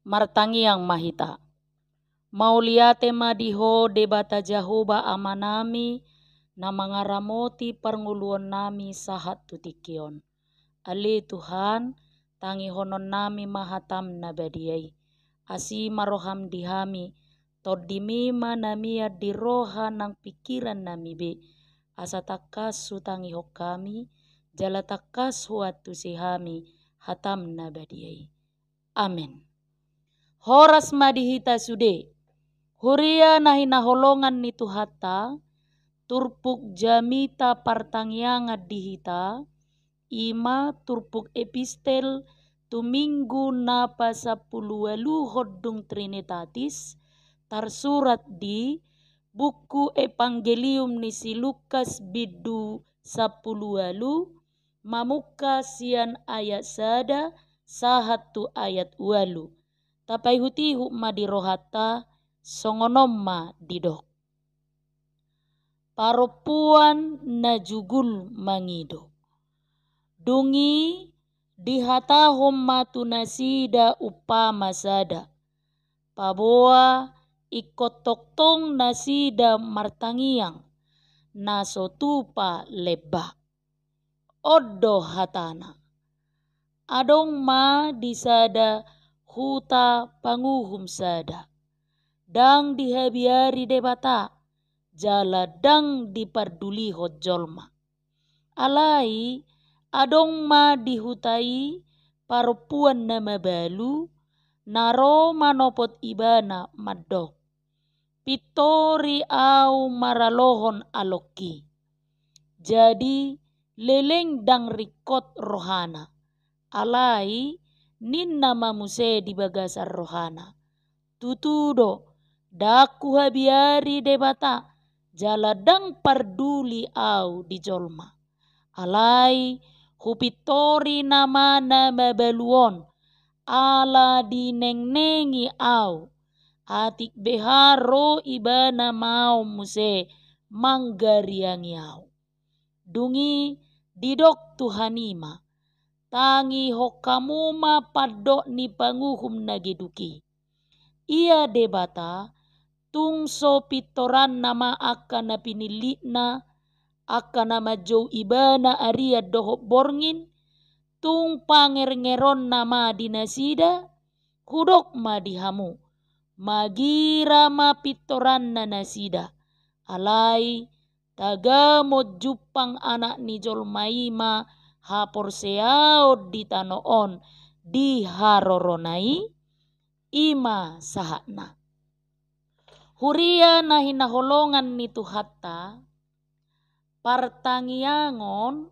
martangiang mahita. Mauliate madiho debata Jahoba amanami na mangaramoti parnguluan nami sahat tutikion. Ali Tuhan tangi honon nami mahatam na badiay. Asi maroham dihami todimi manamia diroha ng pikiran nami be. Asa takas sutangi hokami jala takas huatu sihami hatam na badiay. Amen. Horas madihita sude. Huria nahi naholongan ni Tuhata, turpuk jamita partangiangat dihita, ima turpuk epistel tuminggu napa 10 hodung Trinitatis, tersurat di buku Evangelium ni si Lukas bidu 10 mamuka sian ayat sada sahatu ayat 8. Tapai hutihu madirohata songonomma didok. Paropuan na jugul mangido. Dungi dihatahom matu nasida upama sada. Paboa ikotoktong nasida martangiang nasotupa leba. Oddo hatana. Adong ma disada huta panguhum sada. Dang dihabiari debata, jala dang diparduli hojolma. Alai, adong ma dihutai parupuan na mabalu, naro manopot ibana madok. Pitori au maralohon aloki. Jadi, leleng dang rikot rohana. Alai, ninna mamuse di bagasar rohana. Tutudo. Daku habiari debata jaladang parduli au di jolma. Alai hupitori namana mabaluon ala dinengnengi au. Atik beharo ibana mau muse manggariangi au. Dungi didok Tuhanima. Tangi hokamuma padok ni panguhum nageduki. Ia debata tungso pitoran nama akan na pinilikna akan nama jau ibana aria dohok borngin tung pangerengeron nama dinasida hudok madihamu magira ma pitoran na nasida alai tagamo jupang anak ni jolmaima hapor seao di tanoon di haroronai ima sahakna. Huria nahi naholongan ni Tuhata partangiangon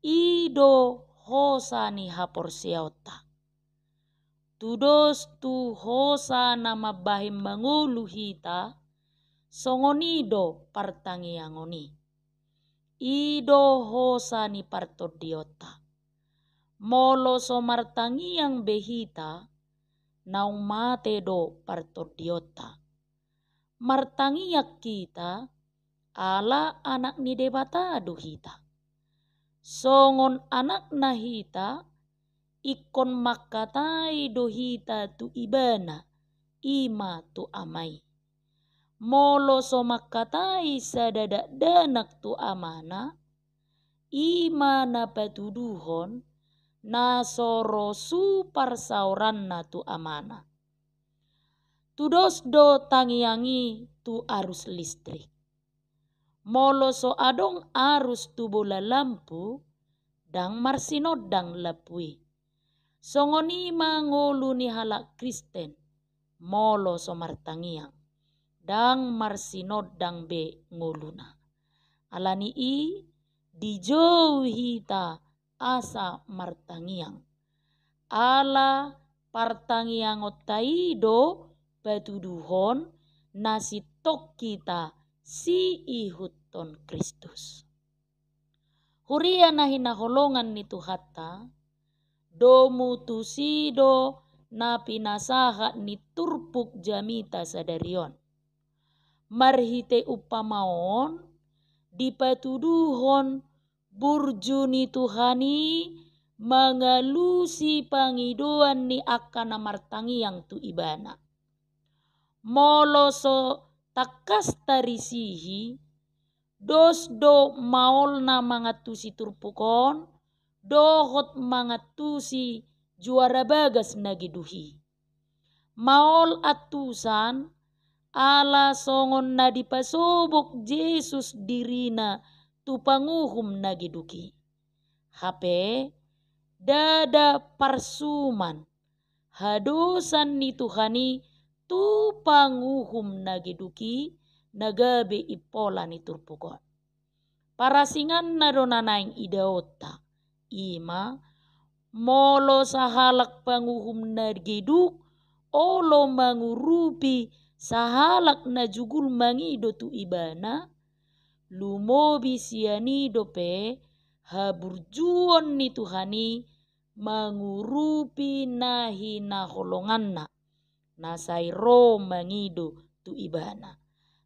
ido hosa ni hapor seota. Tudos tu hosa nama bahim mangulu hita songonido partangiangoni. Ido hosa ni partodiota. Molo somartangiang behita naung mate do partodiota. Martangiak kita ala anak ni debata duhita. Songon anak nahita ikon makatai dohita tu ibana ima tu amai. Molo so makatai sadadak danak tu amana ima na patuduhon na soro supar sauran na tu amana. Tudos do tangiangi tu arus listrik. Molo so adong arus tu bola lampu dang marsinod dang lapui. Songoni mangolu ni halak Kristen molo so martangiang dang marsinod dang be ngoluna. Alani i dijauhi ta asa martangiang. Ala partangiangot taido patuduhon nasi tok kita si ihuton Kristus. Huria nahi naholongan ni Tuhata do mutusido na pinasaha ni turpuk jamita sadarion. Marhite upamaon dipatuduhon burjuni Tuhani mangalusi pangidoan ni akan namartangi yang tu ibana. Moloso takas tarisihi dos do maol na mangatusi turpukon dohot mangatusi juara bagas nagiduhi. Maol atusan ala songon na dipasobok Jesus dirina tu panguhum nagiduki. Hape dada parsuman hadosan ni Tuhani tu panguhum nagiduki nagabe ipola ni turpukon. Parasingan na donanaing idaota ima molo sahalak panguhum nagiduk olo mangurupi sahalak na jugul mangido tu ibana lumobi sianido pe haburjuon ni Tuhani mangurupi nahi naholonganna nasairo mangido tu ibana.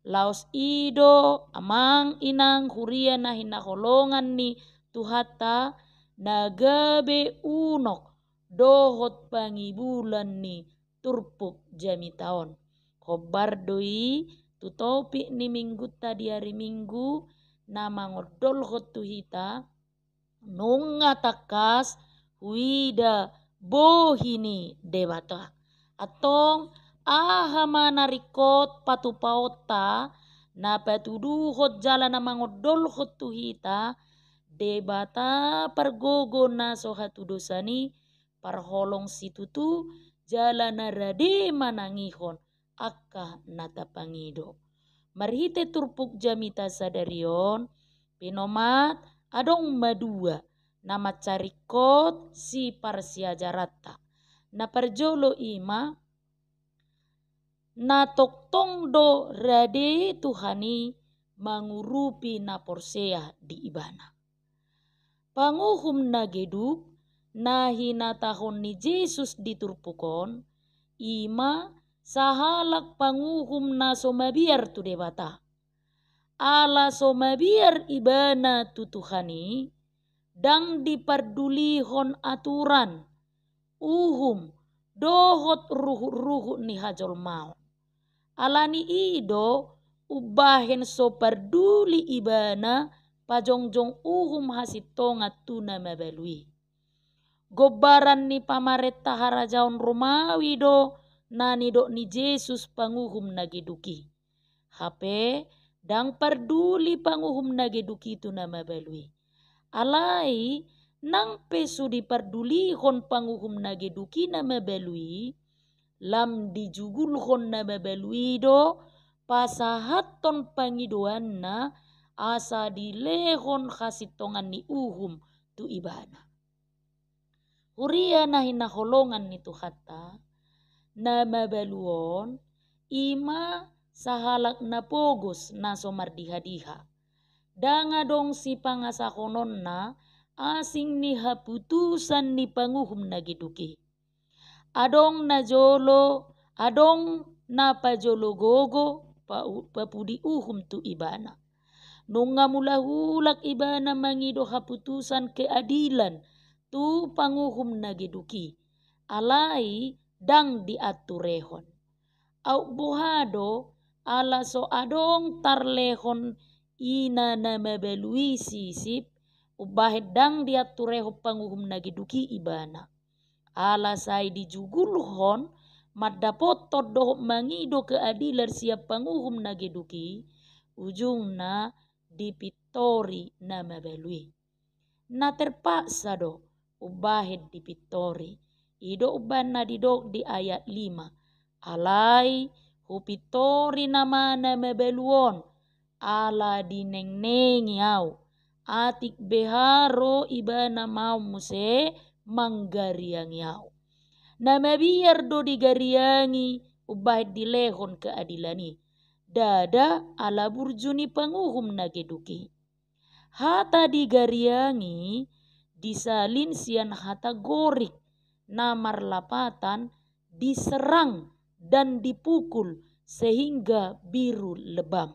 Laos ido amang inang huria nahi naholongan ni Tuhata nagabe unok dohot pangibulan ni turpuk jami taon. Khobar doi tu topik ni minggu tadi hari Minggu nama ngodol hot tu hita nunga takas huida bohini debata. Atong aha manarikot patupaota na patuduhot jalan na mangodol hot tu hita debata pergogo na sohatu dosani parholong situtu jalan na rade manangihon akka natapangido. Marhite turpuk jamita sadarion pinomat adong madua nama carikot si parsiajarata. Na parjolo ima na toktong do rade Tuhani mangurupi na porsea di ibana. Panguhum na geduk na hinatahon ni Jesus diturpukon ima sahalak panguhum na somabiar tu debata. Ala somabiar ibana tu Tuhani dang dipardulihon aturan uhum dohot ruhu-ruhu ni hajol mau. Alani ido ubahen so parduli ibana pajongjong uhum hasitonga tuna mabalui. Gobaran ni pamareta harajaon Romawi do nani do ni Jesus panguhum nagiduki. Hape dang parduli panguhum nagiduki tuna mabalui. Alai nang pesu dipardulihon panguhum nageduki na mabalui lam dijugulhon na mabalui do pasahaton pangidoan na asa dilehon khasitongan ni uhum tu ibana. Huria na hinaholongan ni Tuhata na mabaluon ima sahalak na pogos na somardiha-diha. Dangadong si pangasakonon na asing ni haputusan ni panguhum nagiduki. Adong na jolo, adong na pajolo gogo papudi uhum tu ibana. Nung ngamulahulak ibana mangido haputusan keadilan tu panguhum nagiduki. Alai dang diaturehon. Au buhado ala so adong tarlehon ina na mabalui sisip ubahid dang diatureho panguhum nagiduki ibana. Ala say dijugulhon madapot todo mangido keadilan siap panguhum nagiduki ujung na dipitori na mabalui. Na terpaksa do ubahid dipitori. Ido uban na didok di ayat 5. Alai hupitori nama na mabaluon ala dinengnengi au atik beharo ibana mau muse manggariangi au. Nama biar do digariangi ubahid dilehon keadilani. Dada ala burjuni panguhum nageduki. Hata digariangi disalin sian hata gorik namar lapatan diserang dan dipukul sehingga biru lebam.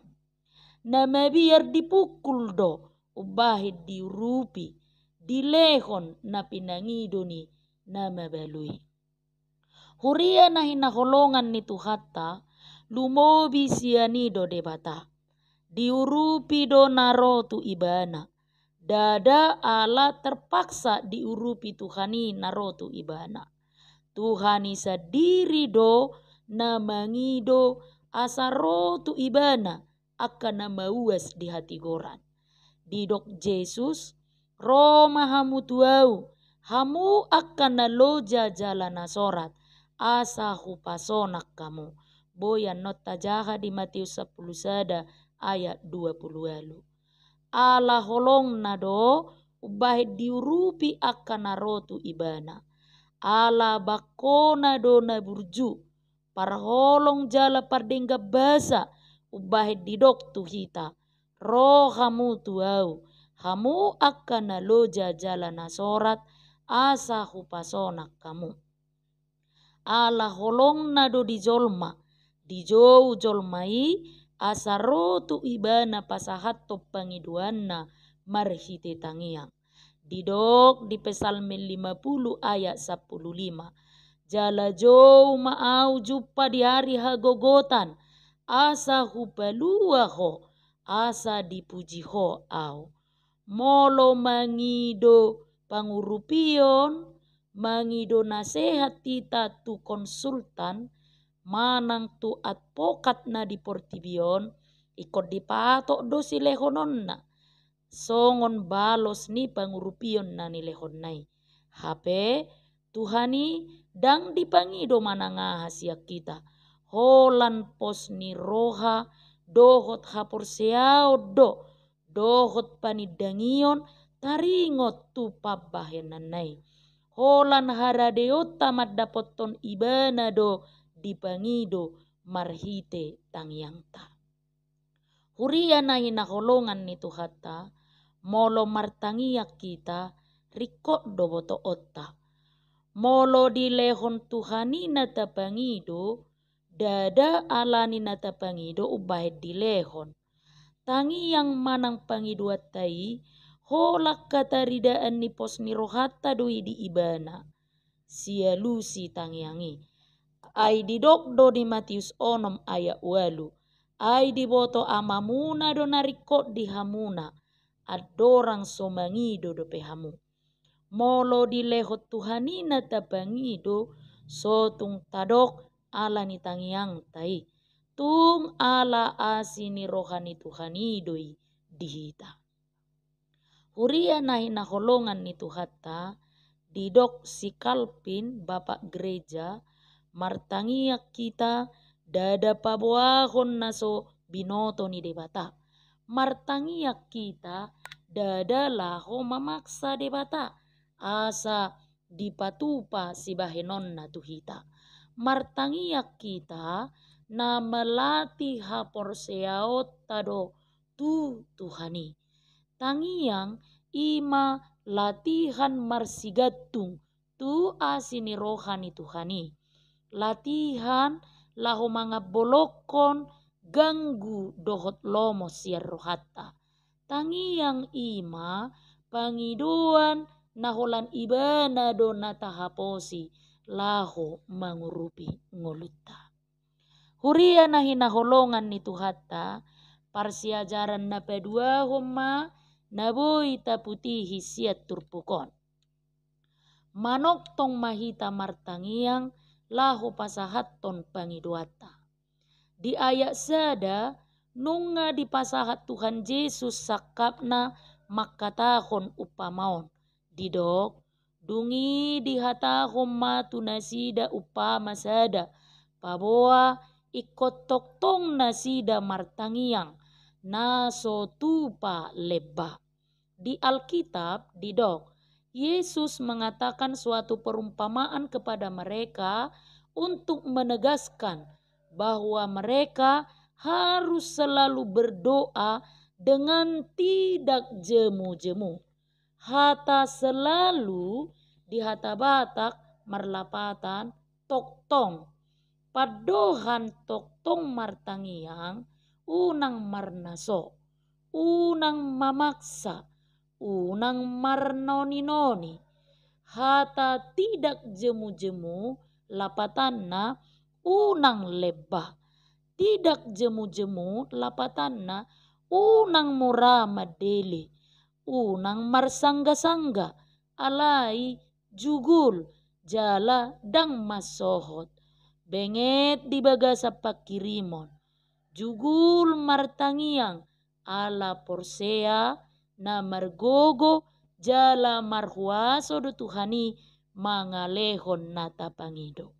Nama biar dipukul do ubahid diurupi dilehon na pinangido ni na mabalui. Huria na hinaholongan ni Tuhatta, lumobi sianido debata. Diurupi do naro tu ibana. Dada ala terpaksa diurupi Tuhani naro tu ibana. Tuhani sadiri do na mangido asaro tu ibana akan na mauas di hati goran. Didok Yesus, Roma hamu tuau, hamu akan na loja jalan nasorat, asa hupasonak kamu. Boyan nota jaha di Matius 10 ayat 20 lalu. Ala holong nado ubah diurupi akan narotu ibana. Ala bakona do na burju. Para holong jala pardengga basa ubah didok tuhita. Roh hamu tuau. Hamu akan na loja jala nasorat asa hupasonak kamu. Ala holong nado di jolma. Di jou jolmai asaro tu ibana pasahat to pangiduanna marhite tangiang. Didok di Psalm 50 ayat 15. Jala jou maau jupa di hari hagogotan. Asa hupalua ho. Asa dipuji ho au. Molo mangido pangurupion. Mangido nasehat tita tu konsultan. Manang tu advokat na di portibion. Ikut dipatok do si lehonon na. Songon balos ni pangurupion na ni lehon nai. Hape Tuhani dang dipangido mananga hasia kita. Holan pos ni roha dohot hapor seao do. Dohot panidangion taringot tu pabahenan nai. Holan haradeota madapoton ibana do dipangido marhite tangyangta. Huria na hinaholongan ni Tuhatta, molo martangiak kita, rikot do boto otta. Molo dilehon Tuhani na tapangido, dada alani na tapangido ubahid dilehon. Tangiang manang pangiduat tai, holak kataridaan ni pos ni rohata doi di ibana. Sialusi tangiangi. Ai didokdo di Matius 6 ayat 8. Ai diboto amamuna do narikot di hamuna. Adorang somangido do pehamu. Molo dilehot Tuhanina tapangido sotung tadok ala ni tangiang tai. Tung ala asini rohani Tuhanidoi dihita. Huria nahi naholongan ni Tuhatta didok si Kalpin Bapak Gereja martangiak kita dada pabuahon naso binoto ni debata. Martangiak kita dada laho mamaksa debata. Asa dipatupa si bahenon na tuhita. Martangiak kita na melatih hapor seaot tado tu Tuhani. Tangiang ima latihan marsigatung tu asini rohani Tuhani. Latihan lahu mga bolokon ganggu dohot lomo siar rohata. Tangiang ima pangiduan naholan ibana do natahaposi lahu mangurupi ngolutta. Huria nahi naholongan ni Tuhatta parsiajaran na pedua homa naboi taputihi siat turpukon. Manok tong mahita martangiang lahu pasahat ton pangiduata. Di ayat sada nunga di pasahat Tuhan Yesus sakapna makatahon upamaon. Didok dungi dihatahon matu nasida upama sada. Paboa ikot toktong nasida martangiang naso tupa leba. Di Alkitab didok Yesus mengatakan suatu perumpamaan kepada mereka untuk menegaskan bahwa mereka harus selalu berdoa dengan tidak jemu-jemu. Hata selalu di hata batak marlapatan toktong. Padohan toktong martangiang unang marnaso. Unang mamaksa. unang marnoni-noni, hata tidak jemu-jemu lapatanna unang lebah, tidak jemu-jemu lapatanna unang mura madele, unang marsangga-sangga, alai jugul jala dang masohot, benget di bagasa pakirimon, jugul martangiang ala porsea na margogo jala marhuaso do Tuhani mangalehon nata pangido.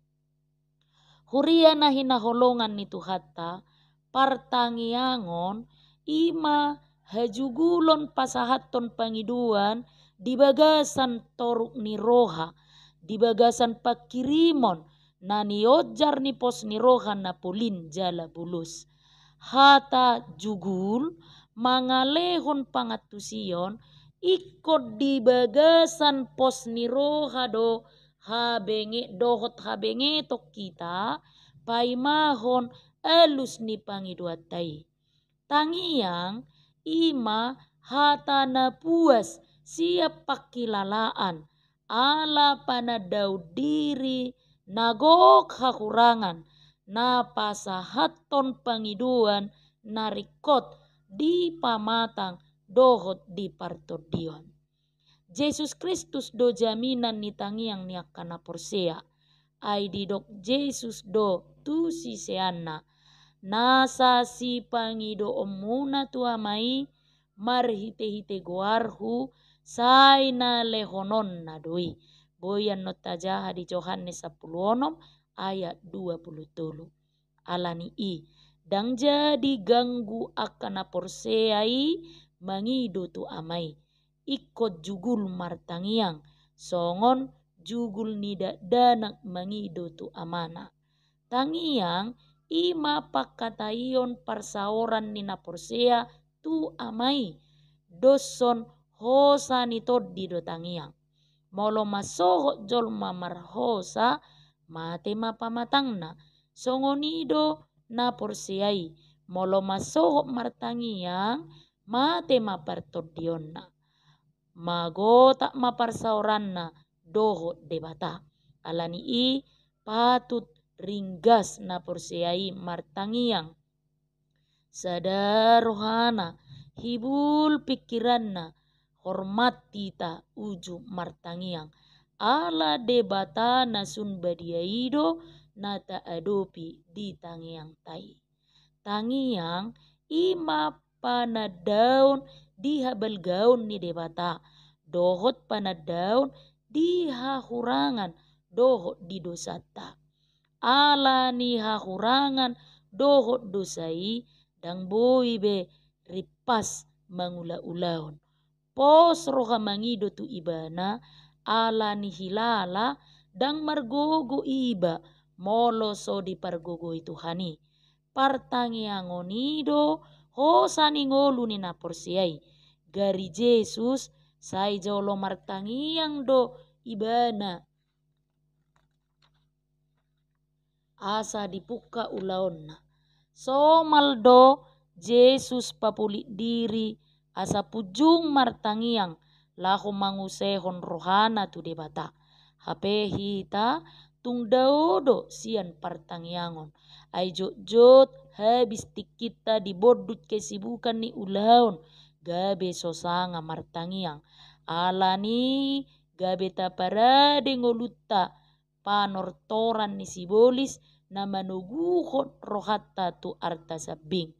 Huria na hinaholongan ni Tuhatta partangiangon ima hajugulon pasahaton pangiduan di bagasan toruk ni roha, di bagasan pakirimon na niojar ni pos ni roha na pulin jala bulus. Hata jugul mangalehon pangatusion ikut di bagasan pos ni roha do habenge dohot habenge tok kita paimahon alus ni pangiduatai. Tangiang ima hata na puas siap pakilalaan ala panadau diri nagok hakurangan na pasahaton pangiduan narikot di pamatang dohot di partodion. Yesus Kristus do jaminan ni tangiang ni akana porsea, ai didok Yesus do tu si seanna, nasa si pangido omuna tuamai marhite-hite goarhu sai na lehonon na doi. Boyan no tajaha di Yohanes 10 ayat 23. Alani i dang jadi ganggu akana porseai mangido tu amai. Ikut jugul martangiang songon jugul nida danak mangido tu amana. Tangiang ima pakataion parsaoran nina porsea tu amai doson hosa ni toddi do tangiang. Molo masohot jol mamarhosa mate mapamatangna songonido na porseai molo masohot martangiang mate mapartodionna. Magota maparsaoranna dohot debata. Alani i patut ringgas na porseai martangiang. Sadarohana hibul pikiranna hormat tita uju martangiang. Ala debata na sun badiaido nata adopi di tangiang tai. Tangiang ima panadaun di habalgaun ni debata. Dohot panadaun di hahurangan dohot di dosata. Ala ni hahurangan dohot dosai dang boi be ripas mangula-ulaun. Pos roha mangido tu ibana ala ni hilala dang margogo iba molo so di pargogo itu hani. Partangiangonido hosani ngolu ni na porsiai. Gari Yesus sai jolo martangiang do ibana. Asa dipuka ulaonna. Somaldo Yesus papuli diri asa pujung martangiang lahu mangusehon rohana tu debata. Hape hita tung daodo sian partangiangon. Ai jot habis tikita dibodut kesibukan ni ulaun. Gabe sosanga martangiang. Alani gabe taparade ngolutta panortoran ni sibolis na manuguhot rohatta tu arta sabing.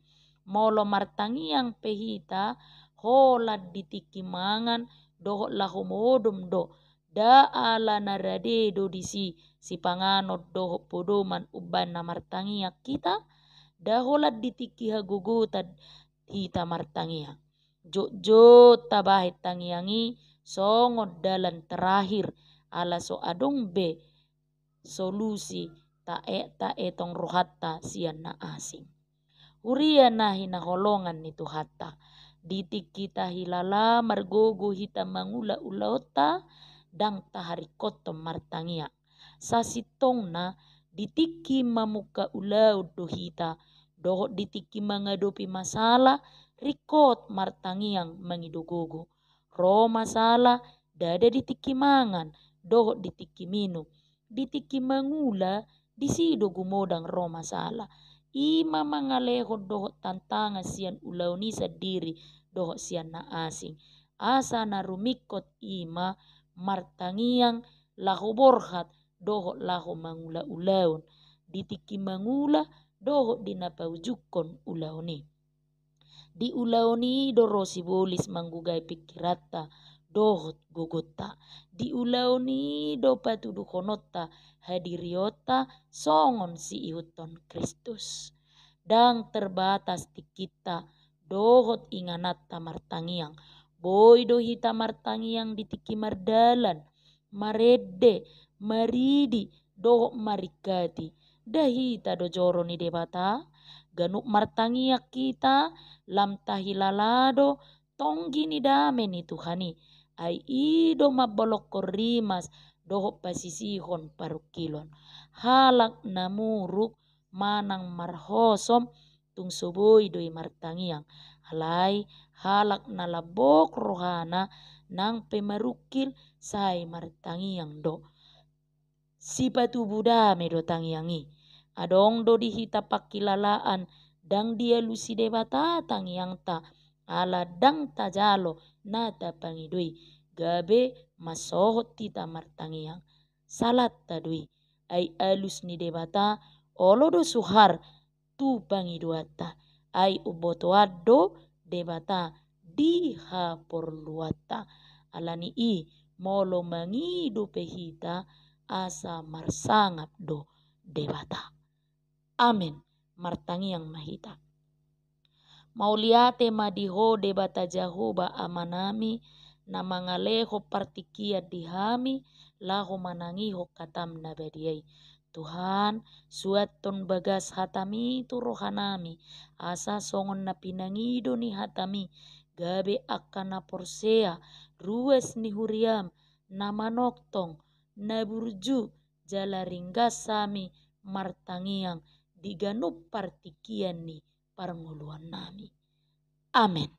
Molo martangiang pehita holat ditikimangan dohot lahu modom do da ala narade do disi si panganot dohot podoman uban na martangiang kita da holat ditiki hagugutan hita martangiang. Jot tabahit tangiangi songot dalan terakhir ala so adong be solusi tae tong rohatta sian na asing. Huria na hinaholongan ni Tuhatta. Ditik kita hilala margogo hita mangula ulaota dang taharikotom martangia. Sasitong na ditiki mamuka ulaud do hita. Dohot ditiki mangadopi masalah rikot martangiang mangidogogo. Ro masalah dada di tiki mangan, doho di tiki minum, di tiki mangula, di sido gumodang ro masalah. Ima mangaleho doho tantangan sian ulauni sadiri doho sian na asing. Asa na rumikot ima martangiang lahu borhat doho lahu mangula ulaun. Di tiki mangula doho dinapaujukon ulauni. Di ulauni doro sibolis manggugai pikirata dohot gogota. Di ulauni do patudukonota hadiriota songon si ihuton Kristus. Dang terbatas di kita dohot inganata martangiang. Boy do hita martangiang di tiki mardalan, marede, maridi, dohot marikati. Dahita do joro ni debata, ganuk martangiak kita, lam tahilalado, tonggi ni dame ni Tuhani. Ai ido mabolok korimas, dohot pasisihon parukilon. Halak namuruk, manang marhosom, tung soboi doi martangiang. Halai halak nalabok rohana, nang pemarukil sai martangiang do. Sipatu budame do tangiangi. Adong do dihita pakilalaan dang dia lusi debata tangiang ta ala dang tajalo nata pangidui gabe masohot tita martangiang salat tadui ai alus ni debata olo do suhar tu pangiduata ai ubotoado debata diha porluata alani i molo mangidu pehita asa marsangap do debata. Amin. Martangiang mahita. Mauliate madiho debata Jahoba amanami na mangaleho partikia dihami laho manangiho katam nabadiai. Tuhan suaton bagas hatami tu rohanami asa songon na pinangido ni hatami gabe akana porsea ruas ni huriam na manoktong na burju jala ringgas sami martangiang diganup partikian ni parnguluan nami. Amin.